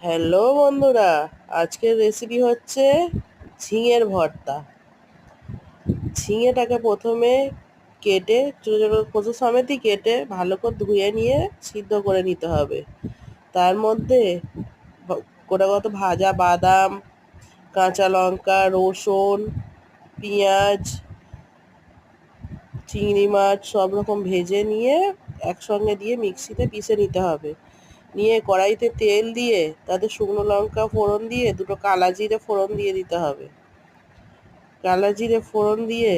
Hello বন্ধুরা, আজকের recipe হচ্ছে ঝিঙের ভর্তা। ঝিঙেটাকে প্রথমে কেটে ছোটো ছোটো খোসা সমেতই কেটে ভালো করে ধুয়ে নিয়ে সিদ্ধ করে নিতে হবে। তার মধ্যে গোটা কত ভাজা বাদাম, কাঁচা লঙ্কা, রসুন, পেঁয়াজ, চিংড়ি মাছ সব রকম ভেজে নিয়ে একসঙ্গে দিয়ে মিক্সিতে পিষে নিতে হবে। নিয়ে কড়াইতে তেল দিয়ে তাতে শুকনো লঙ্কা ফোড়ন দিয়ে দুটো কালা জিরে ফোড়ন দিয়ে দিতে হবে। কালা জিরে ফোড়ন দিয়ে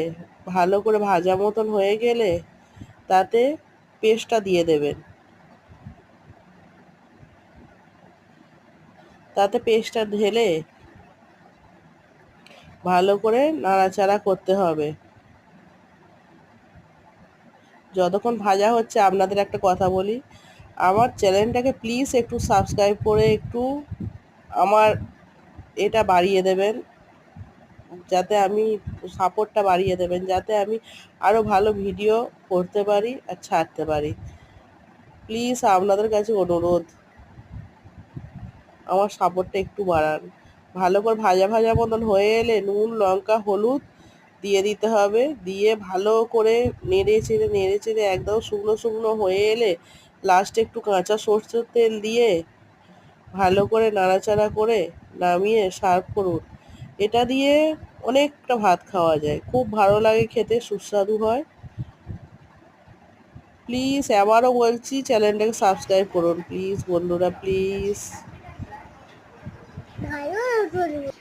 ভালো করে ভাজা মতন হয়ে গেলে তাতে পেস্টটা দিয়ে দেবেন। তাতে পেস্টটা ঢেলে ভালো করে নাড়াচাড়া করতে হবে। যতক্ষণ ভাজা হচ্ছে আপনাদের একটা কথা বলি, আমার চ্যানেলটাকে প্লিজ একটু সাবস্ক্রাইব করে একটু আমার এটা বাড়িয়ে দেবেন, যাতে আমি সাপোর্টটা বাড়িয়ে দেবেন, যাতে আমি আরও ভালো ভিডিও করতে পারি আর ছাড়তে পারি। প্লিজ আপনাদের কাছে অনুরোধ, আমার সাপোর্টটা একটু বাড়ান। ভালো করে ভাজা ভাজা মতন হয়ে এলে নুন লঙ্কা হলুদ দিয়ে দিতে হবে। দিয়ে ভালো করে নেড়ে চেড়ে একদম শুকনো শুকনো হয়ে এলে লাস্টে একটু কাঁচা সরষের তেল দিয়ে ভালো করে নাড়াচাড়া করে নামিয়ে সার্ভ করুন। এটা দিয়ে অনেকটা ভাত খাওয়া যায়, খুব ভালো লাগে খেতে, সুস্বাদু হয়। প্লিজ আবারও বলছি, চ্যানেলটাকে সাবস্ক্রাইব করুন প্লিজ বন্ধুরা, প্লিজ।